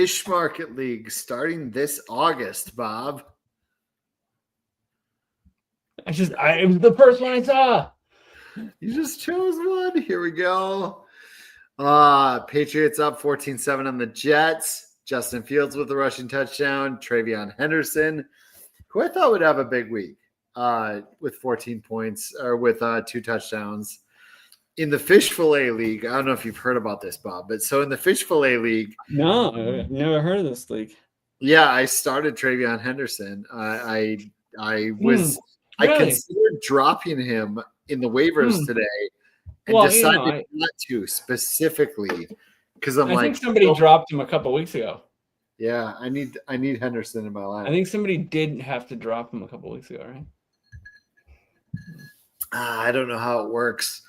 Fish Market League starting this August, Bob. It was the first one I saw. You just chose one. Here we go. Patriots up 14-7 on the Jets. Justin Fields with a rushing touchdown. Travion Henderson, who I thought would have a big week, with 14 points or with 2 touchdowns. In the Fish Fillet League, I don't know if you've heard about this, Bob, but so in the Fish Fillet League. No, I've never heard of this league. Yeah, I started Travion Henderson. I Really? considered dropping him in the waivers today and decided not to specifically because I think somebody dropped him a couple weeks ago. Yeah, I need Henderson in my lineup. I think somebody did have to drop him a couple weeks ago, right? I don't know how it works.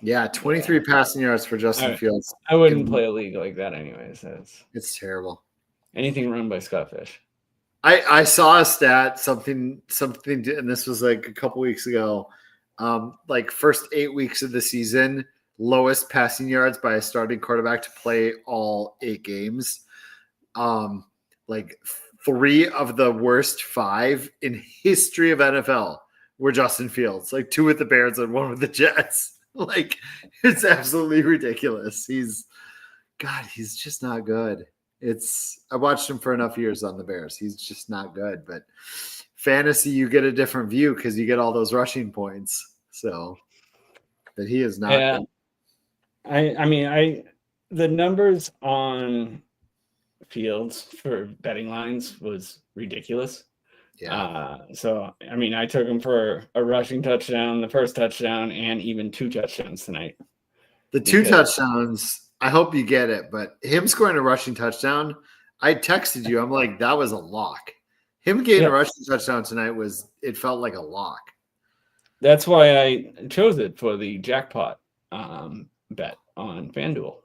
Yeah, 23 passing yards for Justin Fields. I wouldn't play a league like that anyways. It's terrible. Anything run by Scott Fish. I saw a stat, something, and this was like a couple weeks ago. Like first 8 weeks of the season, lowest passing yards by a starting quarterback to play all 8 games. Like 3 of the worst 5 in history of NFL were Justin Fields. Like 2 with the Bears and 1 with the Jets. Like it's absolutely ridiculous. He's just not good. I watched him for enough years on the Bears. He's just not good. But fantasy, you get a different view because you get all those rushing points. So, but he is not good. The numbers on Fields for betting lines was ridiculous. Yeah. I took him for a rushing touchdown, the first touchdown, and even 2 touchdowns tonight. The 2 touchdowns, I hope you get it, but him scoring a rushing touchdown, I texted you. I'm like, that was a lock. Him getting a rushing touchdown tonight it felt like a lock. That's why I chose it for the jackpot bet on FanDuel.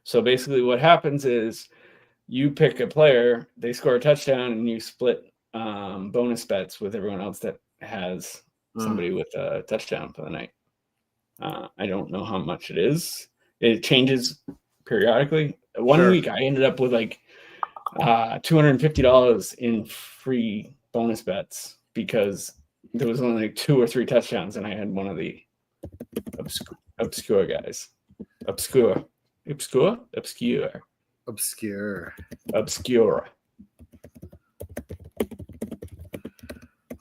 So basically what happens is you pick a player, they score a touchdown, and you split bonus bets with everyone else that has somebody with a touchdown for the night. I don't know how much it is. It changes periodically. One week I ended up with like $250 in free bonus bets because there was only like 2 or 3 touchdowns, and I had one of the obscure guys. Obscure.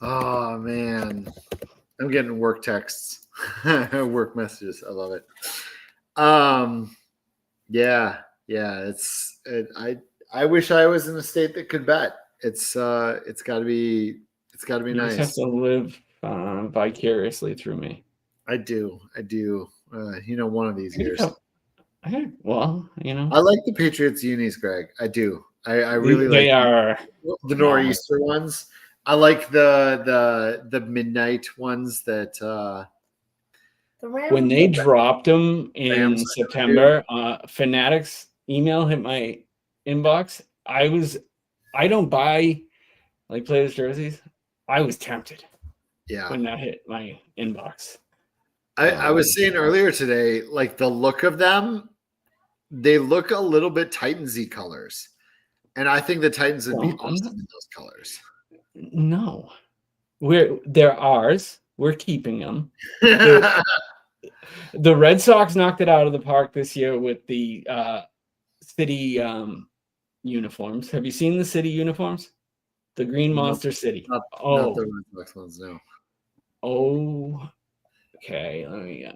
Oh man, I'm getting work texts, work messages. I love it. I wish I was in a state that could bet. It's got to be nice. You just have to live vicariously through me. I do. One of these years. I like the Patriots unis, Greg. I do. I really like. They are the nor'easter ones. I like the midnight ones that. When they dropped them in September, Fanatics email hit my inbox. I don't buy like players jerseys. I was tempted. Yeah. When that hit my inbox. I was saying earlier today, like the look of them, they look a little bit Titans-y colors. And I think the Titans would be awesome in those colors. No. They're ours. We're keeping them. The Red Sox knocked it out of the park this year with the city uniforms. Have you seen the city uniforms? The Green Monster City. Not the Red Sox ones, no. Oh, okay. Let me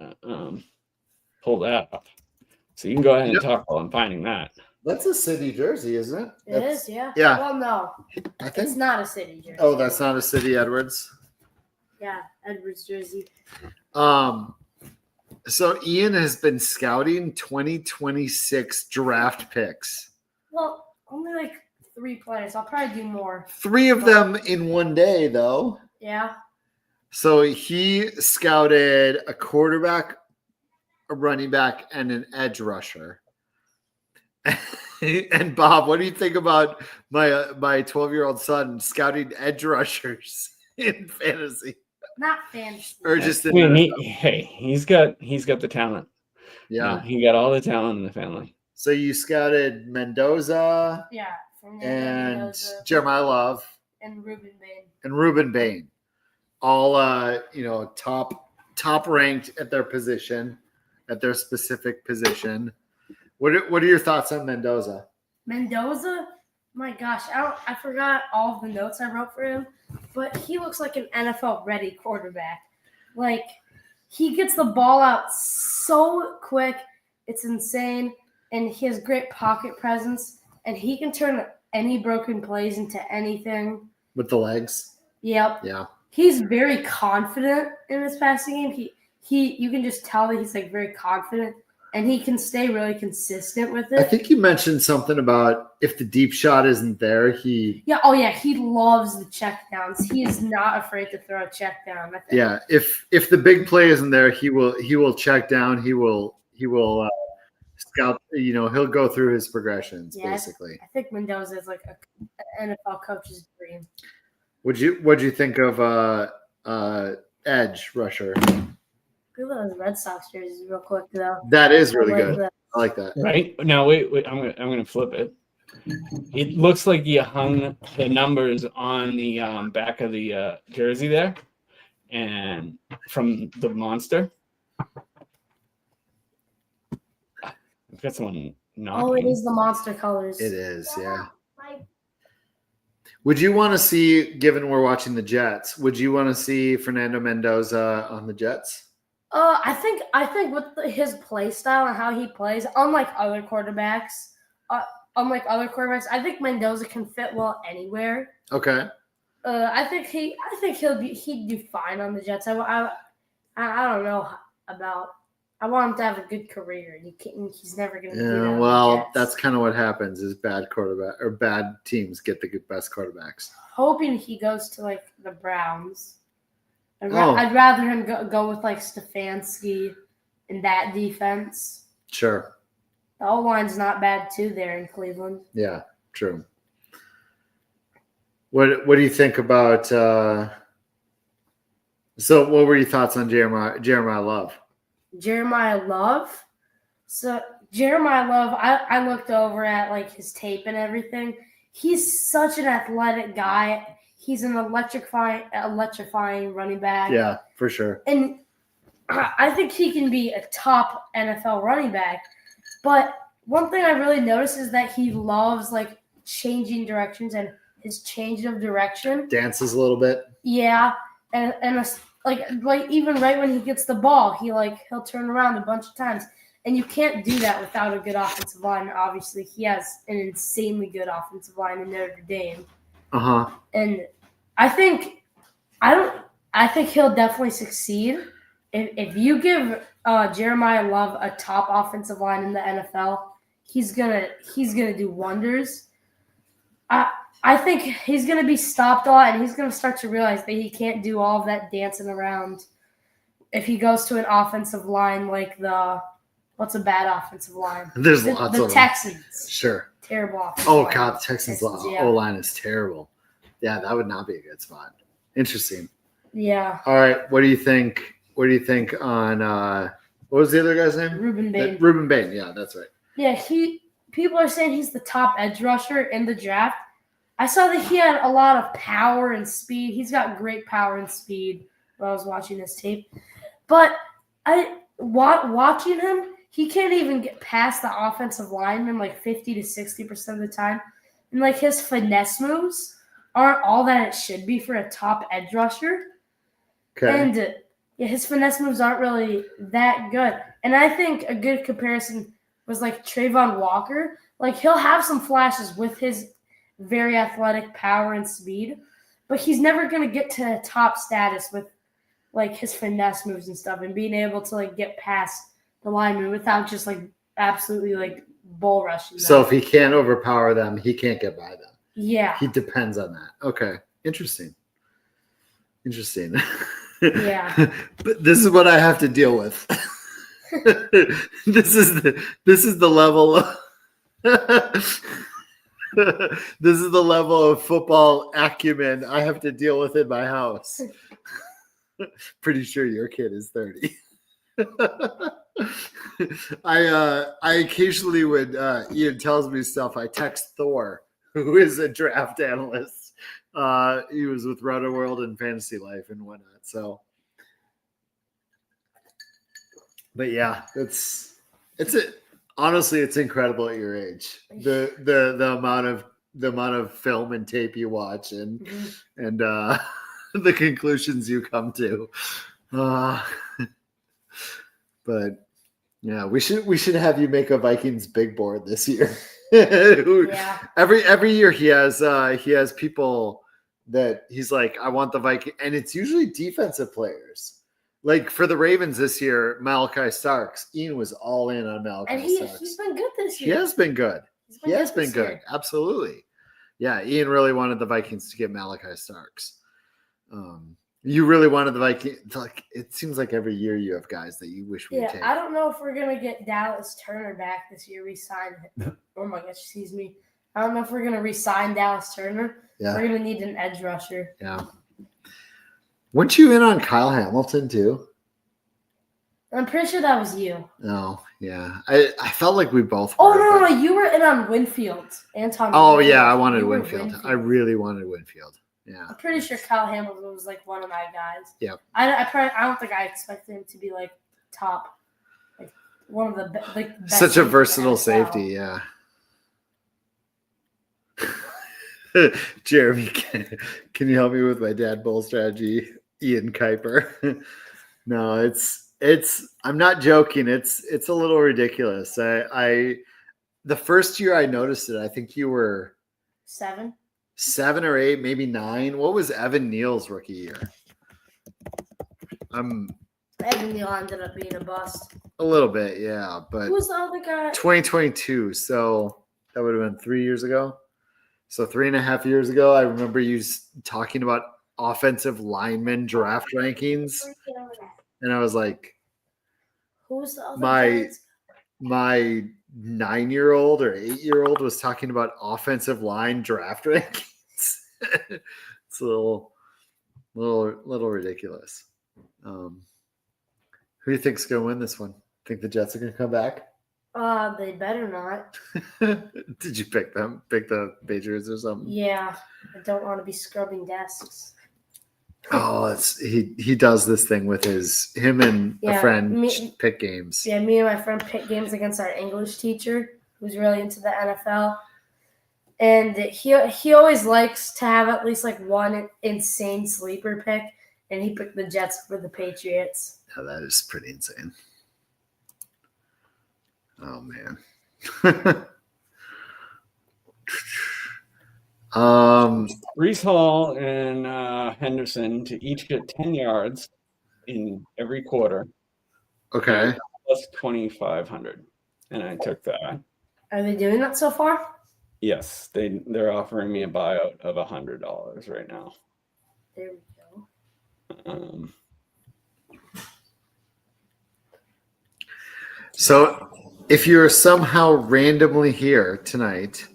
pull that up. So you can go ahead and talk while I'm finding that. That's a city jersey, isn't it? It is, yeah. Yeah. Well, no. It's not a city jersey. Oh, that's not a city Edwards? Yeah, Edwards jersey. So Iain has been scouting 2026 draft picks. Well, only like 3 players. I'll probably do more. 3 of them in one day, though. Yeah. So he scouted a quarterback, a running back, and an edge rusher. And Bob, what do you think about my 12-year-old son scouting edge rushers in fantasy? Not fantasy. Or just he's got the talent. Yeah. He got all the talent in the family. So you scouted Mendoza Yeah, Fernando and Mendoza Jeremiah Love and Ruben Bain. and Ruben Bain, all top ranked at their position, at their specific position. What are your thoughts on Mendoza? Mendoza, my gosh, I forgot all of the notes I wrote for him, but he looks like an NFL ready quarterback. Like, he gets the ball out so quick, it's insane, and he has great pocket presence, and he can turn any broken plays into anything. With the legs? Yep. Yeah. He's very confident in his passing game. You can just tell that he's like very confident, and he can stay really consistent with it. I think you mentioned something about if the deep shot isn't there, he loves the checkdowns. He is not afraid to throw a check down. I think. Yeah, if the big play isn't there, he will check down. He will scout. He'll go through his progressions basically. I think Mendoza is like an NFL coach's dream. What'd you think of edge rusher? Look at those Red Sox jerseys real quick though. That is really good. That. I like that. Right now, wait. I'm gonna flip it. It looks like you hung the numbers on the back of the jersey there, and from the monster. I've got someone knocking. Oh, it is the monster colors. It is, yeah. Would you want to see, given we're watching the Jets, would you want to see Fernando Mendoza on the Jets? I think with his play style and how he plays, unlike other quarterbacks, I think Mendoza can fit well anywhere. Okay. I think he'd do fine on the Jets. I don't know about. I want him to have a good career. He's never going to do that. Well, that's kind of what happens: is bad quarterback or bad teams get the best quarterbacks. Hoping he goes to like the Browns. I'd rather him go with like Stefanski in that defense. Sure. The O-line's not bad too there in Cleveland. Yeah, true. What do you think about? So, what were your thoughts on Jeremiah Love? Jeremiah Love. So Jeremiah Love, I looked over at like his tape and everything. He's such an athletic guy. He's an electrifying running back. Yeah, for sure. And I think he can be a top NFL running back. But one thing I really noticed is that he loves like changing directions, and his change of direction dances a little bit. Yeah, and like even right when he gets the ball, he'll turn around a bunch of times, and you can't do that without a good offensive line. Obviously, he has an insanely good offensive line in Notre Dame. And I think he'll definitely succeed if you give Jeremiah Love a top offensive line in the NFL. He's gonna do wonders. I think he's gonna be stopped a lot, and he's gonna start to realize that he can't do all of that dancing around if he goes to an offensive line like what's a bad offensive line? There's lots of the Texans. Them. Sure. Terrible offensive line. God, the Texans O-line is terrible. Yeah, that would not be a good spot. Interesting. Yeah. All right. What do you think? What do you think on what was the other guy's name? Ruben Bain. Ruben Bain. Yeah, that's right. Yeah, people are saying he's the top edge rusher in the draft. I saw that he had a lot of power and speed. He's got great power and speed when I was watching his tape. But watching him, he can't even get past the offensive lineman like 50 to 60% of the time. And like his finesse moves aren't all that it should be for a top edge rusher. Okay. And his finesse moves aren't really that good. And I think a good comparison was like Trayvon Walker. Like he'll have some flashes with his very athletic power and speed, but he's never going to get to top status with like his finesse moves and stuff and being able to like get past the lineman without just like absolutely like bull rushing them. So if he can't overpower them, he can't get by them. Yeah. He depends on that. Okay. Interesting. Yeah. But this is what I have to deal with. This is the level of this is the level of football acumen I have to deal with in my house. Pretty sure your kid is 30. I occasionally when Ian tells me stuff, I text Thor, who is a draft analyst. He was with Roto World and Fantasy Life and whatnot. So, but yeah, honestly, it's incredible at your age. The amount of film and tape you watch and the conclusions you come to. But yeah, we should have you make a Vikings big board this year. Yeah. Every year he has people that he's like, I want the Viking, and it's usually defensive players. Like for the Ravens this year, Malachi Starks. Ian was all in on Malachi And Starks. he's been good this He year. has been good. He has been this good. year. Absolutely. Yeah, Ian really wanted the Vikings to get Malachi Starks. You really wanted the Vikings. Like it seems like every year you have guys that you wish we would take. I don't know if we're gonna get Dallas Turner back this year. Resign. Oh my gosh, excuse me. I don't know if we're gonna resign Dallas Turner. Yeah. We're gonna need an edge rusher. Yeah. Weren't you in on Kyle Hamilton too? I'm pretty sure that was you. No, yeah. I felt like we both Oh were, no, but- you were in on Winfield. Anton. Oh Winfield. yeah, I wanted You were Winfield. I really wanted Winfield. Yeah. I'm pretty sure Kyle Hamilton was like one of my guys. Yep. I don't think I expected him to be like top, like one of the best Such a safeties in the versatile NFL. safety, yeah. Jeremy, can you help me with my dad bowl strategy? Ian Kuiper. No, it's I'm not joking. It's a little ridiculous. I the first year I noticed it, I think you were 7. 7 or 8, maybe 9. What was Evan Neal's rookie year? Evan Neal ended up being a bust. A little bit, yeah, but Who was the other guy? 2022, so that would have been 3 years ago. So 3.5 years ago, I remember you talking about offensive lineman draft rankings, and I was like, Who was the other my guys? my 9-year-old or 8-year-old was talking about offensive line draft rankings. It's a little ridiculous. Who do you think's going to win this one? Think the Jets are going to come back? They better not. Did you pick them? Pick the Patriots or something? Yeah, I don't want to be scrubbing desks. Oh, he does this thing with him and a Yeah, friend pick games. Yeah, me and my friend pick games against our English teacher, who's really into the NFL. And he always likes to have at least like one insane sleeper pick, and he picked the Jets for the Patriots. Oh, that is pretty insane. Oh man. Brees Hall and Henderson to each get 10 yards in every quarter. Okay. Plus 2,500. And I took that. Are they doing that so far? Yes, they're offering me a buyout of $100 right now. There we go. So if you're somehow randomly here tonight,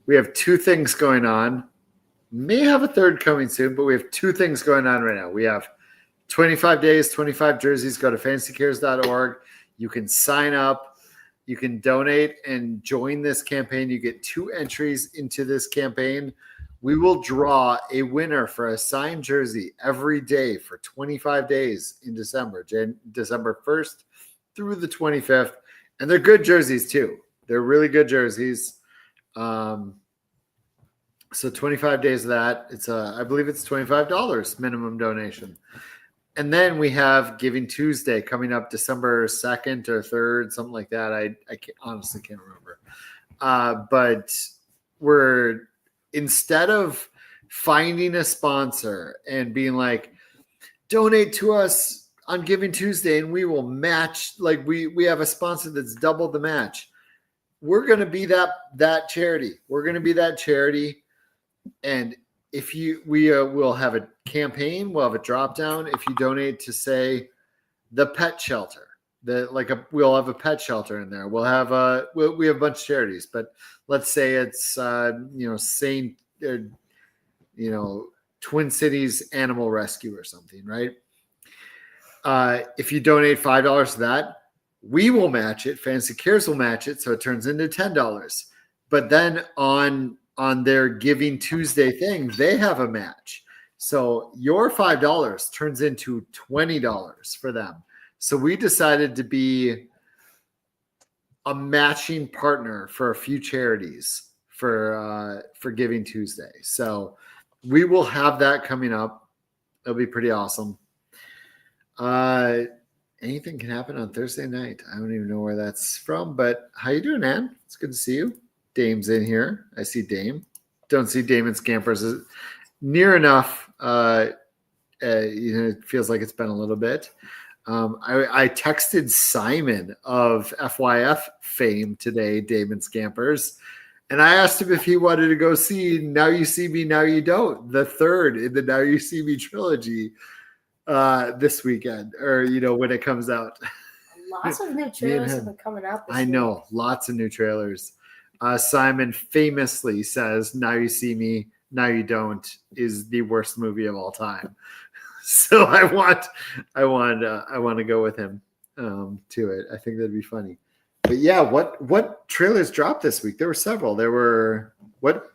we have 2 things going on. May have a third coming soon, but we have 2 things going on right now. We have 25 days, 25 jerseys. Go to fantasycares.org. You can sign up. You can donate and join this campaign. You get 2 entries into this campaign. We will draw a winner for a signed jersey every day for 25 days in December, December 1st through the 25th. And they're good jerseys too. They're really good jerseys. So 25 days of that. It's I believe it's $25 minimum donation. And then we have Giving Tuesday coming up December 2nd or 3rd, something like that. I honestly can't remember. But we're, instead of finding a sponsor and being like, donate to us on Giving Tuesday and we will match, like we have a sponsor that's double the match. We're going to be that charity. We're going to be that charity. And if we'll have a campaign, we'll have a drop down. If you donate to, say, the pet shelter, we'll have a pet shelter in there. We'll have we have a bunch of charities, but let's say it's Twin Cities Animal Rescue or something, right? If you donate $5 to that, We will match it. Fantasy Cares will match it, so it turns into $10. But then on their Giving Tuesday thing, they have a match. So your $5 turns into $20 for them. So we decided to be a matching partner for a few charities for Giving Tuesday. So we will have that coming up. It'll be pretty awesome. Anything can happen on Thursday night. I don't even know where that's from, but how you doing, Ann? It's good to see you. Dame's in here. I see Dame. Don't see Dame and Scampers near enough. It feels like it's been a little bit. I texted Simon of FYF fame today, Dame and Scampers, and I asked him if he wanted to go see Now You See Me, Now You Don't, the third in the Now You See Me trilogy. This weekend, or when it comes out. Lots of new trailers have been coming out this I know, lots of new trailers. Simon famously says Now You See Me, Now You Don't is the worst movie of all time. So I want to go with him to it. I think that'd be funny. But yeah, what trailers dropped this week? There were several. There were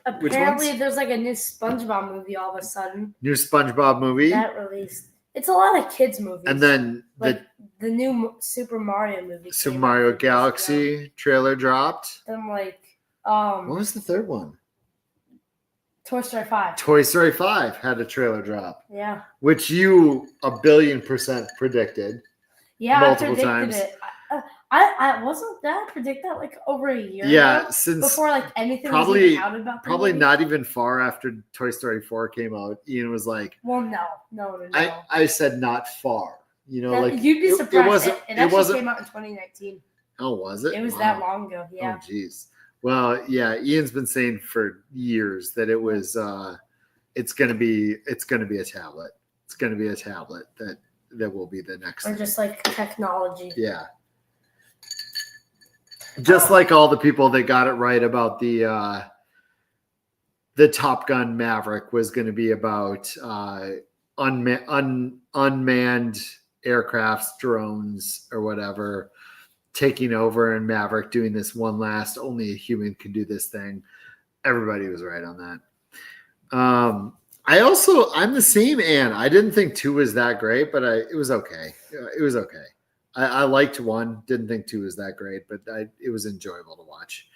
apparently there's like a new SpongeBob movie all of a sudden. New SpongeBob movie that released. It's a lot of kids movies. And then like the new Super Mario movie. Super Mario Galaxy trailer dropped. Then what was the third one? Toy Story 5. Toy Story 5 had a trailer drop. Yeah. Which you 1,000,000,000% predicted. Yeah, multiple I predicted times. it. I wasn't that predict that like over a year ago, since before like anything probably was even out about the probably movie. not even far after Toy Story 4 came out. Ian was like, Well, no. I said not far. Like you'd be surprised. It actually came out in 2019. Oh, was it? It was that long ago. Yeah. Oh, jeez. Well, yeah. Ian's been saying for years that it was. It's gonna be a tablet. It's gonna be a tablet that will be the next. Or just like technology. Yeah. Just like all the people that got it right about the Top Gun Maverick was going to be about unmanned aircrafts, drones, or whatever, taking over, and Maverick doing this one last, only a human can do this thing. Everybody was right on that. I'm the same, Ann. I didn't think 2 was that great, but it was okay. It was okay. I liked 1. Didn't think 2 was that great, but it was enjoyable to watch.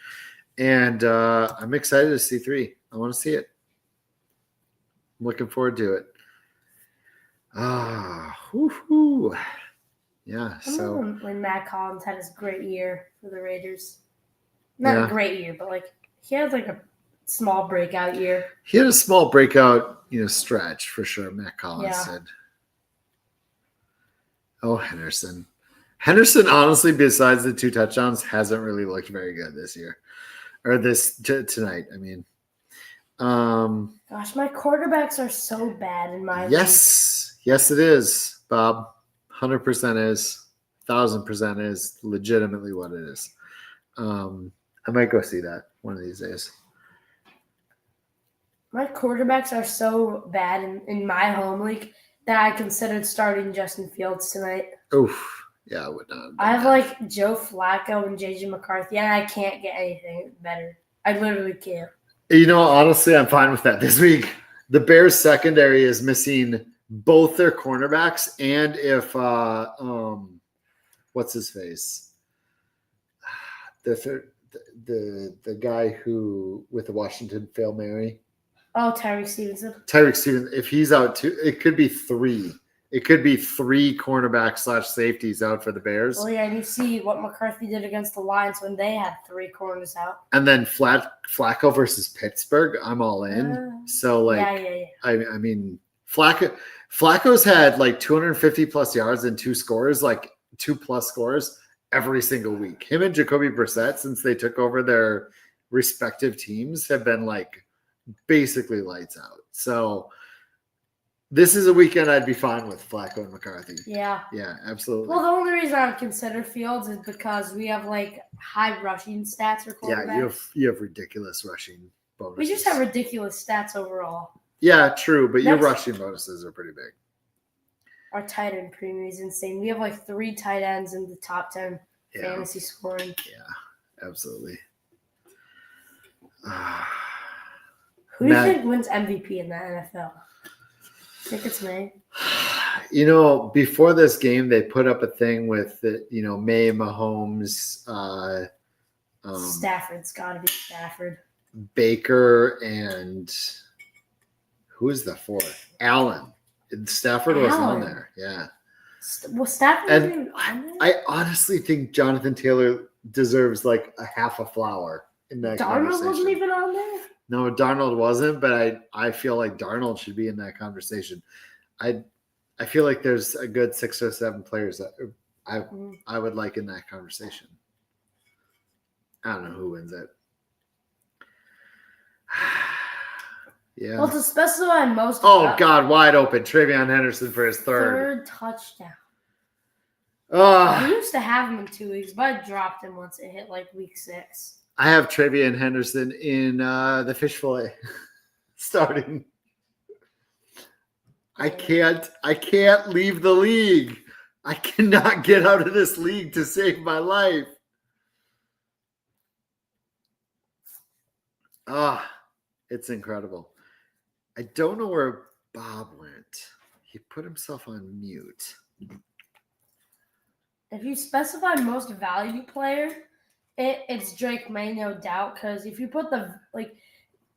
And I'm excited to see 3. I want to see it. I'm looking forward to it. Yeah. So when Matt Collins had his great year for the Raiders, not a great year, but like he had like a small breakout year. He had a small breakout, stretch for sure. Matt Collins said. Oh, Henderson. Henderson, honestly, besides the 2 touchdowns, hasn't really looked very good this year or tonight. I mean, gosh, my quarterbacks are so bad in my league. Yes, it is, Bob. 100% is, 1,000% is legitimately what it is. I might go see that one of these days. My quarterbacks are so bad in my home league that I considered starting Justin Fields tonight. Oof. Yeah, I would not. I have like Joe Flacco and JJ McCarthy, and I can't get anything better. I literally can't. Honestly, I'm fine with that. This week, the Bears secondary is missing both their cornerbacks, and if what's his face, the guy who with the Washington Fail Mary. Oh, Tyreek Stevenson. If he's out too, it could be 3. It could be 3 cornerbacks / safeties out for the Bears. Oh, yeah, and you see what McCarthy did against the Lions when they had 3 corners out. And then Flacco versus Pittsburgh, I'm all in. Yeah. I mean, Flacco's had like 250 plus yards and 2 scores, like 2+ scores every single week. Him and Jacoby Brissett, since they took over their respective teams, have been like basically lights out. So this is a weekend I'd be fine with Flacco and McCarthy. Yeah. Yeah, absolutely. Well, the only reason I would consider Fields is because we have like high rushing stats for quarterbacks. Yeah, you have ridiculous rushing bonuses. We just have ridiculous stats overall. Yeah, true, but your rushing bonuses are pretty big. Our tight end premium is insane. We have like 3 tight ends in the top 10 Yeah. fantasy scoring. Yeah, absolutely. Who do you Matt- think wins MVP in the NFL? I think it's May. Before this game, they put up a thing with May, Mahomes, Stafford's got to be Stafford. Baker, and who is the fourth? Allen. Stafford was on Allen. there. Yeah. Was Stafford And even on there? I honestly think Jonathan Taylor deserves like a half a flower in that Darnold conversation. wasn't even on there? No, Darnold wasn't, but I feel like Darnold should be in that conversation. I feel like there's a good 6 or 7 players that I would like in that conversation. I don't know who wins it. Yeah. Well, to specify most. Oh God, wide open. Travion Henderson for his third touchdown. Oh, We used to have him in 2 weeks, but I dropped him once it hit like week 6. I have Travion Henderson in the fish fillet starting. I can't leave the league. I cannot get out of this league to save my life. It's incredible. I don't know where Bob went. He put himself on mute. If you specify most valuable player, it's Drake May, no doubt. Because if you put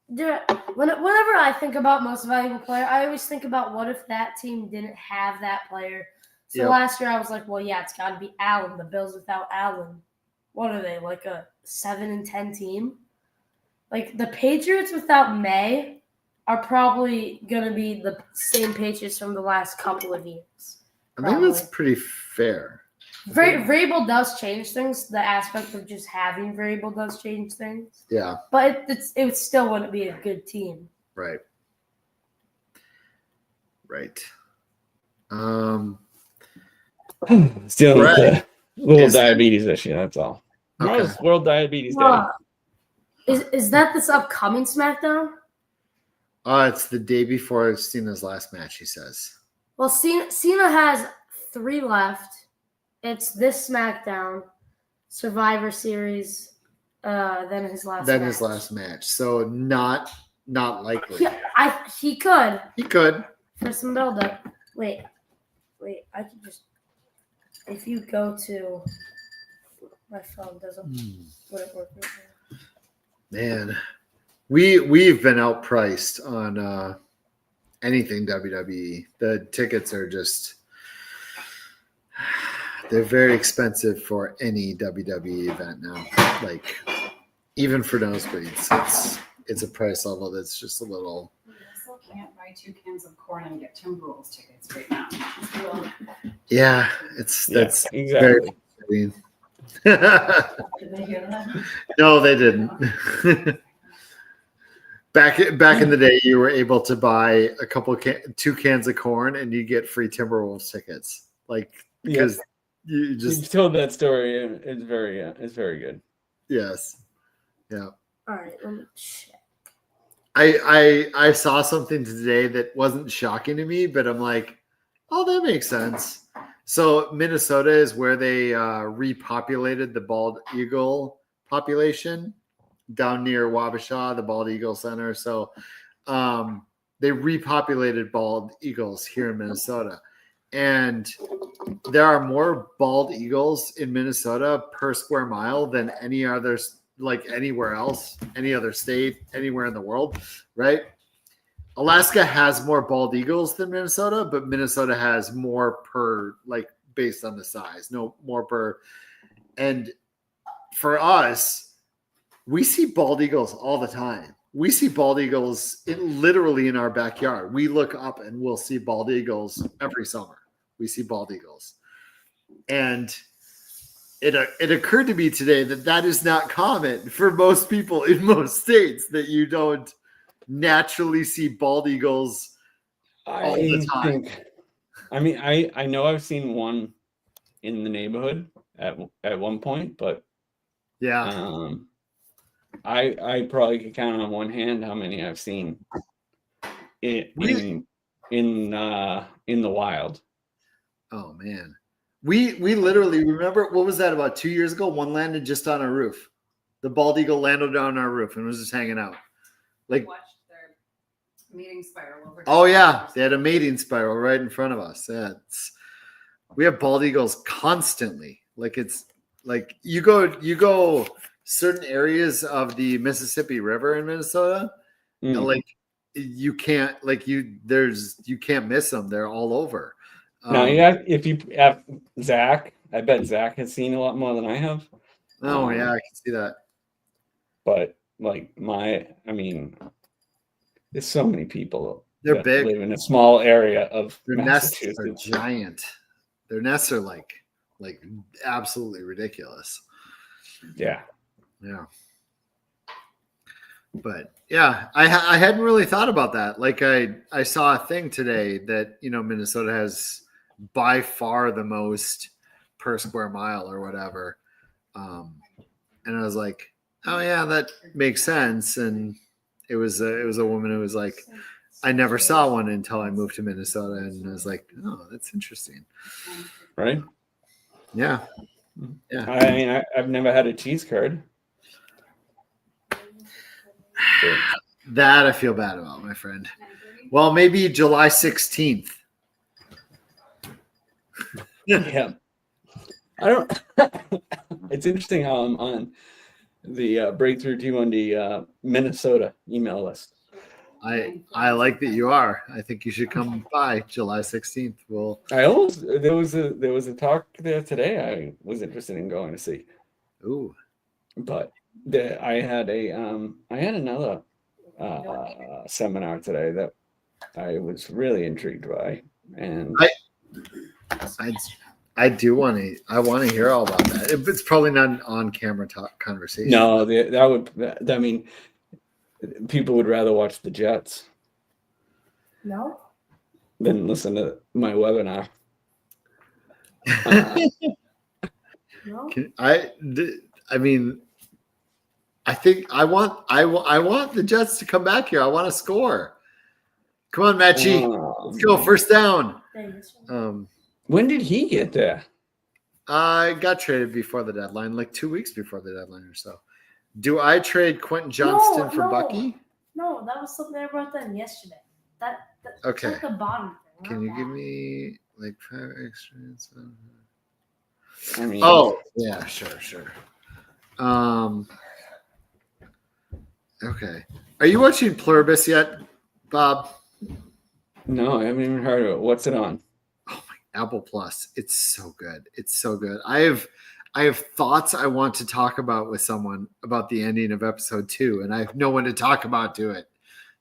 whenever I think about most valuable player, I always think about what if that team didn't have that player. So last year I was like, well, yeah, it's got to be Allen. The Bills without Allen, what are they, like a 7-10 team? Like the Patriots without May are probably going to be the same Patriots from the last couple of years. I think that's pretty fair. Variable does change things. The aspect of just having variable does change things. Yeah. But it still wouldn't be a good team. Right. Still Right. a little diabetes issue, that's all. Okay. Tomorrow's World Diabetes Day. Is that this upcoming SmackDown? It's the day before Cena's last match, he says. Well, Cena has 3 left. It's this SmackDown, Survivor Series, then his last match. So not likely. He could. He could. For some build-up. Wait. I could just... If you go to... My phone wouldn't work right now. Man, we've been outpriced on anything WWE. The tickets are just... They're very expensive for any WWE event now. Like, even for nosebleeds, it's a price level that's just a little. You still can't buy 2 cans of corn and get Timberwolves tickets right now. Yeah, that's exactly. very frustrating. Did they hear that? No, they didn't. Back in the day, you were able to buy 2 cans of corn and you get free Timberwolves tickets. Like, because you told that story. It's very good. Yes. Yeah. All right, let me check. I saw something today that wasn't shocking to me, but I'm like, oh, that makes sense. So Minnesota is where they repopulated the bald eagle population down near Wabasha, the bald eagle center. So they repopulated bald eagles here in Minnesota. And there are more bald eagles in Minnesota per square mile than any other, like anywhere else, any other state, anywhere in the world, right? Alaska has more bald eagles than Minnesota, but Minnesota has more per, like, based on the size, no more per. And for us, we see bald eagles all the time. We see bald eagles literally in our backyard. We look up and we'll see bald eagles every summer. We see bald eagles. And it occurred to me today that is not common for most people in most states, that you don't naturally see bald eagles all the time. I know I've seen one in the neighborhood at one point, but yeah, I probably could count on one hand how many I've seen in the wild. Oh man, We literally remember, what was that, about 2 years ago? One landed just on our roof. The bald eagle landed on our roof and was just hanging out. Like, Watched their mating spiral over. oh yeah, they had a mating spiral right in front of us. Yeah, we have bald eagles constantly. Like, it's like you go certain areas of the Mississippi River in Minnesota, and Mm. like you can't miss them. They're all over. Now, yeah, if you have Zach, I bet Zach has seen a lot more than I have. Oh yeah, I can see that. But like I mean, there's so many people They're that big. live in a small area of Their nests are Massachusetts. giant. Their nests are like absolutely ridiculous. Yeah. Yeah. But yeah, I hadn't really thought about that. Like I saw a thing today that, Minnesota has by far the most per square mile or whatever. And I was like, oh yeah, that makes sense. And it was a woman who was like, I never saw one until I moved to Minnesota. And I was like, oh, that's interesting. Right. Yeah. Yeah. I mean, I've never had a cheese curd. So, That I feel bad about, my friend. Well, maybe July 16th. yeah. I don't. It's interesting how I'm on the Breakthrough T1D Minnesota email list. I like that you are. I think you should come by July 16th. Well, There was a talk there today. I was interested in going to see, ooh, but I had another seminar today that I was really intrigued by, and I do want to. I want to hear all about that. It's probably not an on-camera talk conversation. no, I mean, people would rather watch the Jets No. than listen to my webinar. No. I mean, I think I want the Jets to come back here. I want to score. Come on, Matchy. Let's go. First down. When did he get there? I got traded before the deadline, like 2 weeks before the deadline or so. Do I trade Quentin Johnston for No. Bucky? No, that was something I brought in yesterday. That Okay. At the bottom thing. Can you give me like 5 extra? I mean, Oh, yeah, sure. Okay. Are you watching Pluribus yet, Bob? no, I haven't even heard of it. What's it on? Oh my, Apple Plus. It's so good. It's so good. I have thoughts I want to talk about with someone about the ending of episode 2, and I have no one to talk about to it.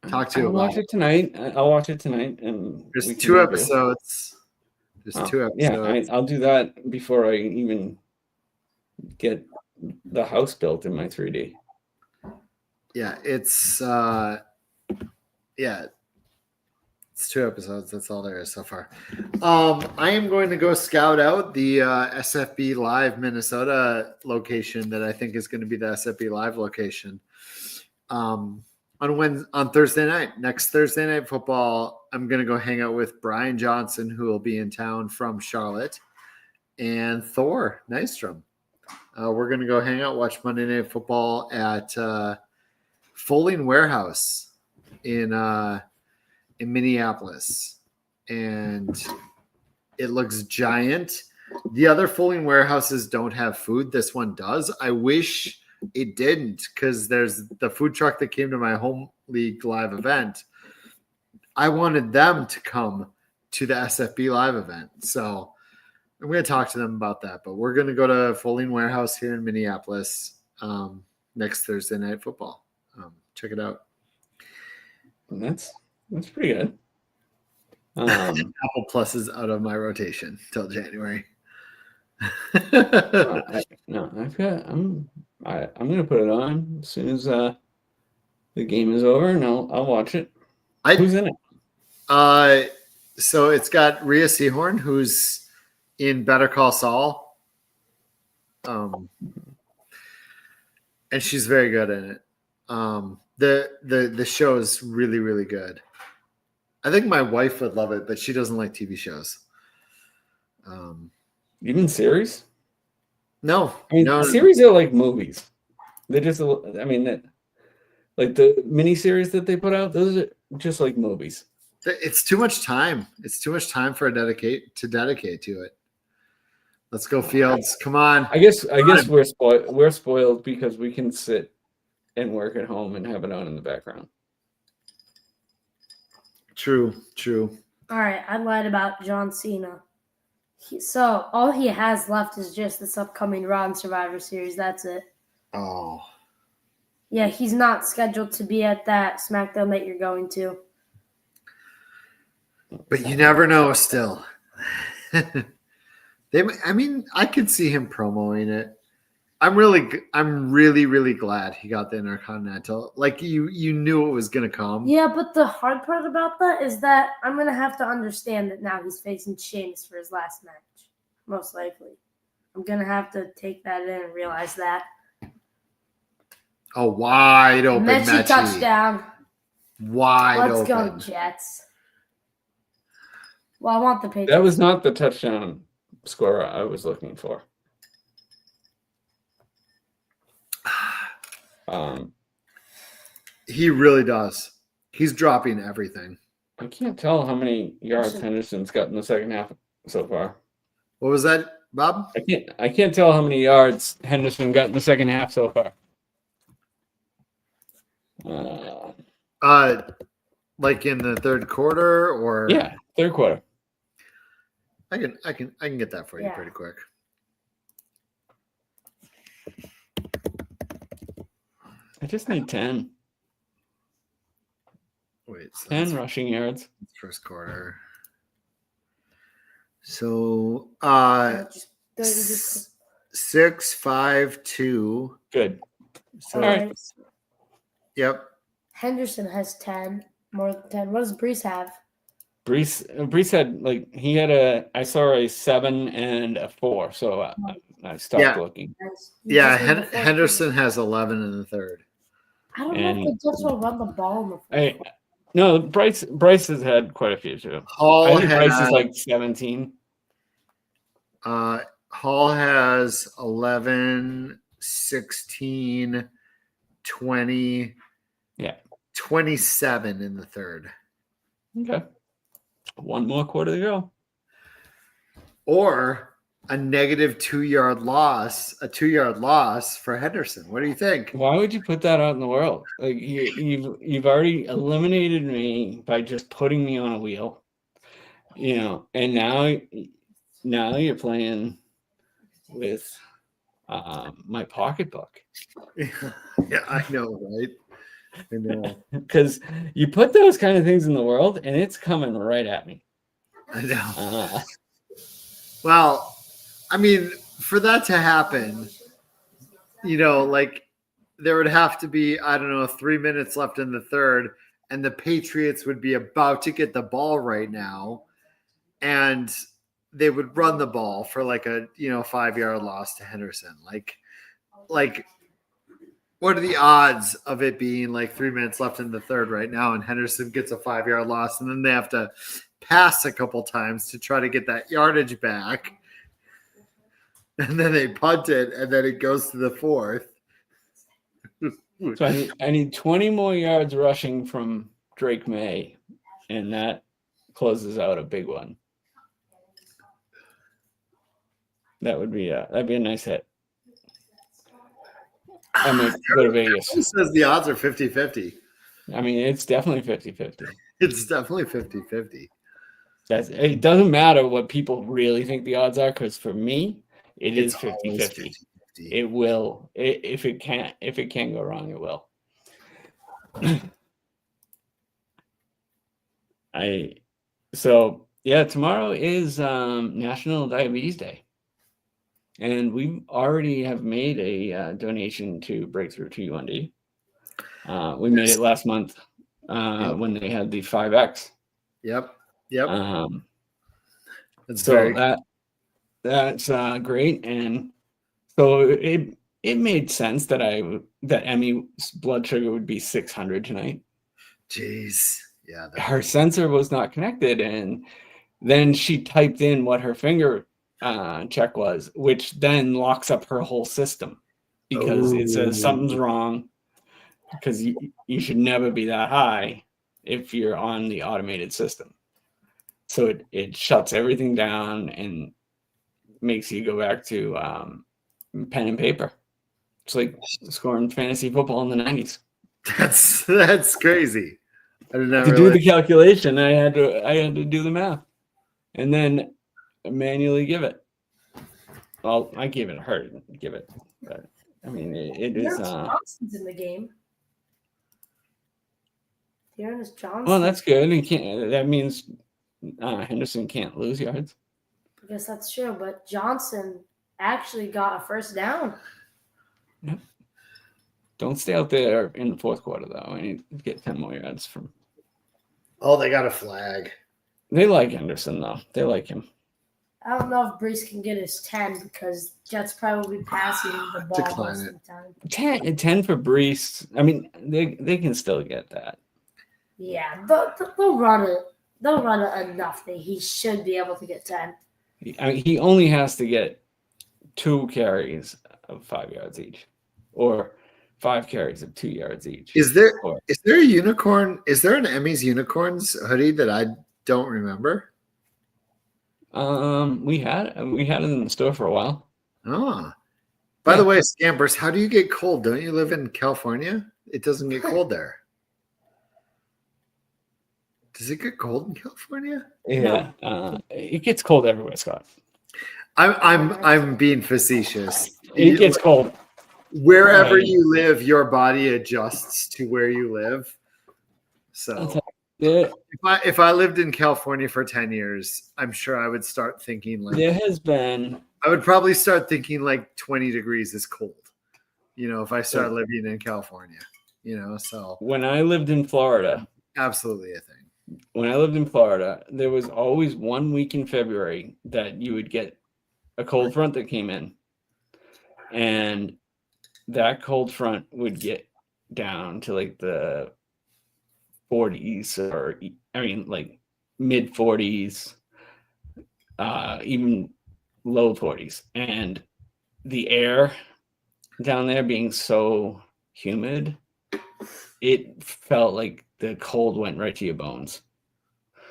Talk to I'll about watch it tonight. I'll watch it tonight, and There's we can 2 review. episodes. There's 2 episodes. Yeah, I'll do that before I even get the house built in my 3D. Yeah, it's 2 episodes. That's all there is so far. I am going to go scout out the SFB Live Minnesota location that I think is going to be the SFB Live location. On Thursday night, next Thursday Night Football, I'm going to go hang out with Brian Johnson, who will be in town from Charlotte, and Thor Nystrom. We're going to go hang out, watch Monday Night Football at Folding Warehouse in Minneapolis, and it looks giant. The other Folding Warehouses don't have food. This one does. I wish it didn't, because there's the food truck that came to my home league live event. I wanted them to come to the SFB live event, so I'm going to talk to them about that. But we're going to go to Folding Warehouse here in Minneapolis next Thursday Night Football. Check it out. That's pretty good. Apple Plus is out of my rotation till January. I'm gonna put it on as soon as the game is over, and I'll watch it. Who's in it? So it's got Rhea Seehorn, who's in Better Call Saul, and she's very good in it. The show is really, really good. I think my wife would love it, but she doesn't like TV shows. Even series? No, I mean, no, series are like movies. They just, I mean, like the mini series that they put out, those are just like movies. it's too much time. It's too much time for dedicate to it. Let's go, Fields. Come on. I guess we're spoiled. We're spoiled because we can sit and work at home and have it on in the background. True. All right, I lied about John Cena. So all he has left is just this upcoming Raw and Survivor Series. That's it. Oh, Yeah, he's not scheduled to be at that SmackDown that you're going to. but you never know. Still, I mean, I could see him promoting it. I'm really glad he got the Intercontinental. Like you knew it was gonna come. Yeah, but the hard part about that is that I'm gonna have to understand that now he's facing Sheamus for his last match, most likely. I'm gonna have to take that in and realize that. A wide open Mechie touchdown. Wide Let's open. go, Jets. Well, I want the Patriots. That was not the touchdown score I was looking for. He really does. He's dropping everything. I can't tell how many yards Henderson's got in the second half so far. What was that, Bob? I can't tell how many yards Henderson got in the second half so far. Like in the third quarter, or Yeah, third quarter. I can get that for you pretty quick. I just need 10. Wait, so 10 rushing yards. first quarter. So Just 6-5-2. Good. So All right. yep. Henderson has 10, more than 10. What does Brees have? Brees had I saw a 7 and a 4, so I stopped looking. Yeah, Henderson has 11 in the third. I don't know if the Jets will run the ball in the fourth. No, Bryce has had quite a few too. Hall I think Bryce is like 17. Hall has 11, 16, 20, 27 in the third. Okay. One more quarter to go. Or a negative 2-yard loss, a 2-yard loss for Henderson. What do you think? Why would you put that out in the world? Like you've already eliminated me by just putting me on a wheel, and now you're playing with my pocketbook. Yeah, I know, right? I know. Because you put those kind of things in the world, and it's coming right at me. I know. Well, I mean, for that to happen, like there would have to be, 3 minutes left in the third, and the Patriots would be about to get the ball right now, and they would run the ball for like a 5-yard loss to Henderson. Like what are the odds of it being like 3 minutes left in the third right now, and Henderson gets a 5-yard loss, and then they have to pass a couple times to try to get that yardage back, and then they punt it, and then it goes to the fourth. So I need 20 more yards rushing from Drake May, and that closes out a big one. That'd be a nice hit. I mean, go to Vegas. Who says the odds are 50-50? I mean, it's definitely 50-50. It's definitely 50-50. It doesn't matter what people really think the odds are, because for me, it's 50-50. It will. If it can go wrong, it will. Tomorrow is National Diabetes Day. And we already have made a donation to Breakthrough T1D. We made it last month when they had the 5X. Yep. That's great, and so it made sense that Emmy's blood sugar would be 600 tonight. Jeez, yeah. Her sensor was not connected, and then she typed in what her finger check was, which then locks up her whole system because it says something's wrong because you should never be that high if you're on the automated system. So it shuts everything down and makes you go back to pen and paper. It's like scoring fantasy football in the 90s. That's crazy. I did not To do realize. the calculation, I had to do the math and then manually give it. Well, I gave it give it, but I mean it is. Johnson's in the game. Dearness Johnson. Well, that's good. He can't. That means Henderson can't lose yards. I guess that's true, but Johnson actually got a first down. Yep. Don't stay out there in the fourth quarter though. I need to get 10 more yards from. Oh, they got a flag. They like Henderson though. They like him. I don't know if Brees can get his 10 because Jets probably passing the ball Decline most it. of the time. 10 for Brees. I mean, they can still get that. Yeah, they'll run it. They'll run it enough that he should be able to get 10. I mean, he only has to get 2 carries of 5 yards each, or 5 carries of 2 yards each. Is there a unicorn? Is there an Emmys Unicorns hoodie that I don't remember? We had it in the store for a while. Oh. By the way, Scampers, how do you get cold? Don't you live in California? It doesn't get cold there. Does it get cold in California? Yeah, it gets cold everywhere, Scott. I'm being facetious. It gets cold. Wherever you live, your body adjusts to where you live. So if I lived in California for 10 years, I'm sure I would start thinking like I would probably start thinking like 20 degrees is cold. If I start living in California, so when I lived in Florida, absolutely a thing. When I lived in Florida, there was always 1 week in February that you would get a cold front that came in. And that cold front would get down to like the 40s or like mid 40s, even low 40s. And the air down there being so humid, it felt like the cold went right to your bones.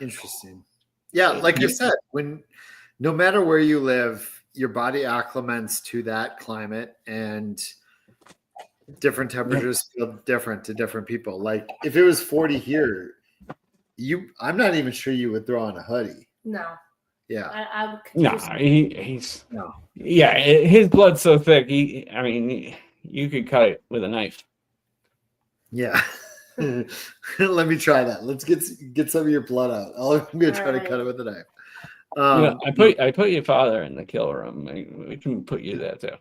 Interesting. Yeah, like I said, no matter where you live, your body acclimates to that climate, and different temperatures feel different to different people. Like if it was 40 here, I'm not even sure you would throw on a hoodie. No. Yeah. He's no. Yeah, his blood's so thick. You could cut it with a knife. Yeah. Let me try that. Let's get some of your blood out. I'm gonna try to cut it with a knife. I put your father in the kill room. We can put you there too.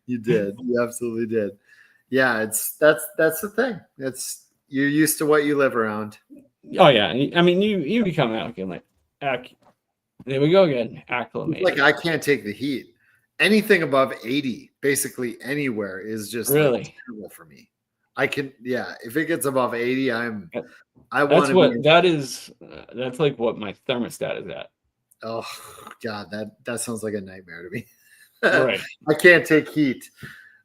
You did. You absolutely did. Yeah, that's the thing. You're used to what you live around. Oh yeah. I mean, you become acclimated. There we go again. Acclimated. Like I can't take the heat. Anything above 80, basically anywhere, is just really terrible for me. I can, if it gets above 80, that's like what my thermostat is at. Oh God, that sounds like a nightmare to me. Right. I can't take heat.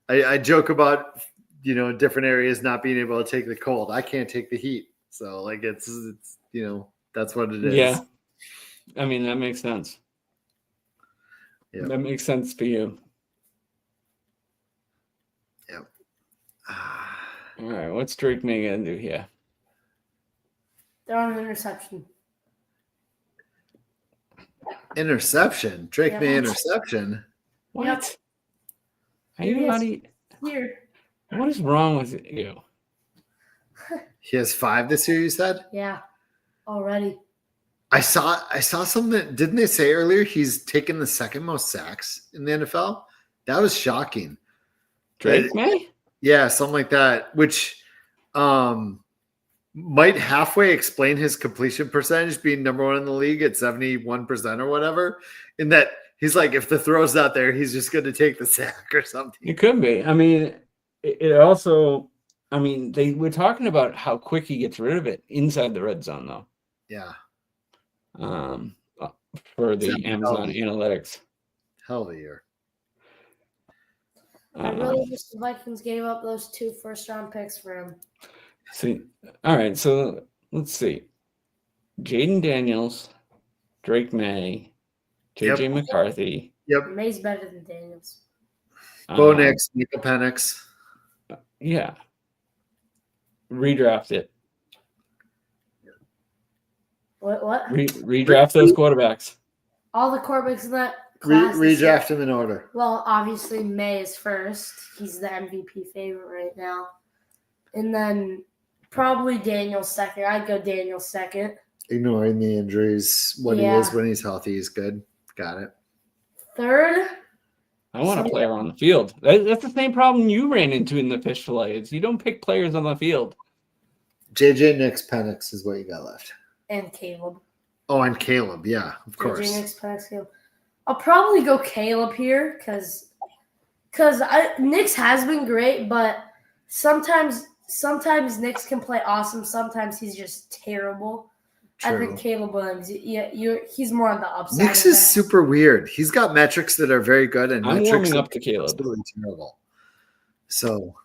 I joke about, different areas not being able to take the cold. I can't take the heat. So like it's that's what it is. Yeah. I mean, that makes sense. Yeah. That makes sense for you. Yep. All right, what's Drake May gonna do here? They're on an interception. Interception? Drake May interception? What? Yep. Are you already here? What is wrong with you? He has 5 this year, you said? Yeah, already. I saw something. Didn't they say earlier he's taken the second most sacks in the NFL? That was shocking. Drake May? Yeah, something like that, which might halfway explain his completion percentage being number 1 in the league at 71% or whatever. In that he's like, if the throw's not there, he's just going to take the sack or something. It could be. I mean, it also. I mean, they were talking about how quick he gets rid of it inside the red zone, though. Yeah. for the Except Amazon Melvin. Analytics. Hell of a year. I really wish the Vikings gave up those 2 first-round picks for him. See, all right. So let's see. Jaden Daniels, Drake May, JJ Yep. McCarthy. Yep. May's better than Daniels. Bo Nix, Michael Penix. Yeah. Redraft it. What? Redraft those quarterbacks. All the quarterbacks in that class. Redraft him in order. Well, obviously May is first. He's the MVP favorite right now. And then probably Daniels second. I'd go Daniels second. Ignoring the injuries. What he is when he's healthy, he's good. Got it. Third. I want a player on the field. That's the same problem you ran into in the fish fillet. Is you don't pick players on the field. JJ Nix Penix is what you got left. And Caleb. Oh, and Caleb. Yeah, of course. JJ Nix, Penix, Caleb. I'll probably go Caleb here because Nix has been great, but sometimes Nix can play awesome. Sometimes he's just terrible. True. I think Caleb Williams, he's more on the upside. Nix is super weird. He's got metrics that are very good, and I'm metrics warming that up to Caleb. absolutely terrible. So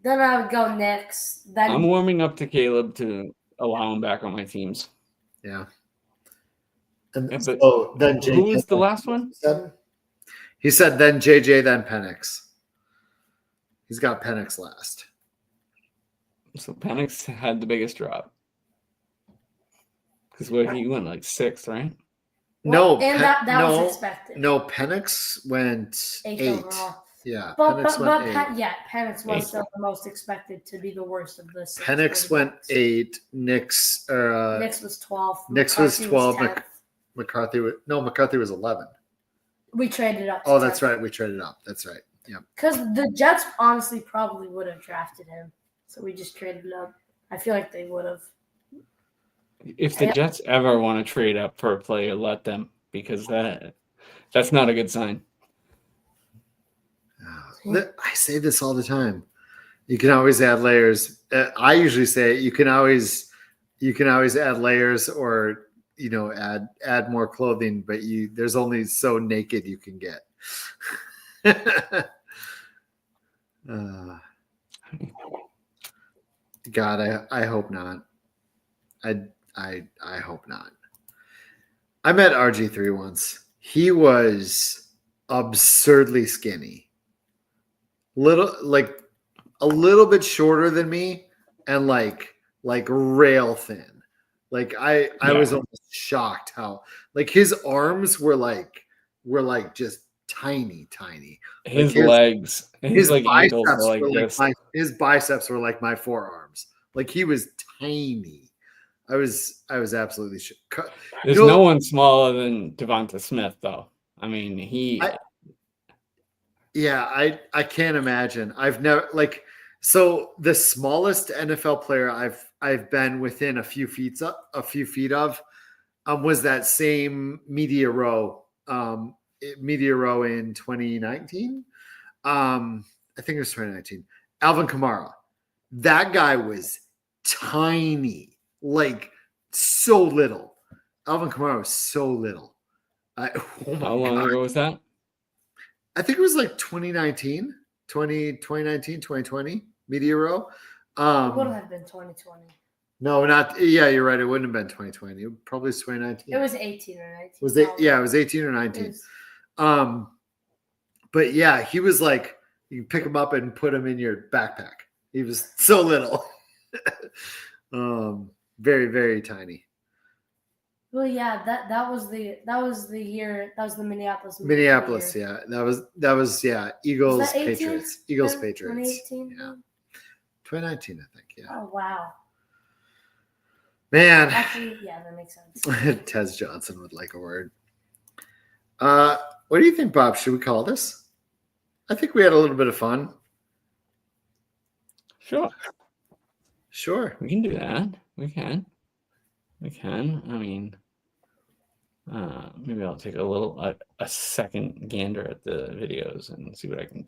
then I would go Nix. Then I'm warming up to Caleb to allow him back on my teams. yeah. And Yeah, but so then JJ, who was the last one? He said then JJ, then Penix. He's got Penix last. So Penix had the biggest drop. Because what he went like 6th, right? No, and that was expected. No, Penix went 8. Overall. Yeah, But Penix went 8. Penix was still the most expected to be the worst of the 6. Penix went 8. Nix was 12. Nix was McCarthy 12. 10th. McCarthy was 11. We traded up. Oh, that's right. We traded up. That's right. Yeah. Because the Jets honestly probably would have drafted him, so we just traded up. I feel like they would have. If the Jets ever want to trade up for a player, let them, because that's not a good sign. I say this all the time. You can always add layers. I usually say you can always add layers or add more clothing, but there's only so naked you can get. God, I hope not. I hope not. I met RG3 once. He was absurdly skinny. A little bit shorter than me and like rail thin. I was almost shocked how his arms were just tiny. His legs, his ankles were like this. His biceps were like my forearms. He was tiny. I was absolutely shocked. There's no one smaller than Devonta Smith, though. I mean, I can't imagine. I've never so the smallest NFL player I've been within a few feet of was that same media row in 2019. I think it was 2019. Alvin Kamara. That guy was tiny, so little. Alvin Kamara was so little. How long ago was that? I think it was 2019, 2020 media row. It would have been 2020. No, not. Yeah, you're right. It wouldn't have been 2020. It probably was 2019. It was 18 or 19. Was it? Yeah, it was 18 or 19. But yeah, he was you pick him up and put him in your backpack. He was so little. Very, very tiny. Well, yeah, that was the year. That was the Minneapolis. Minneapolis, year. yeah. That was Eagles, Was that 18? Patriots. Eagles, Patriots. 2018? Yeah. 2019, I think, yeah. Oh, wow. Man. Actually, yeah, that makes sense. Tez Johnson would like a word. What do you think, Bob? Should we call this? I think we had a little bit of fun. Sure. We can do that. We can. I mean, maybe I'll take a second gander at the videos and see what I can.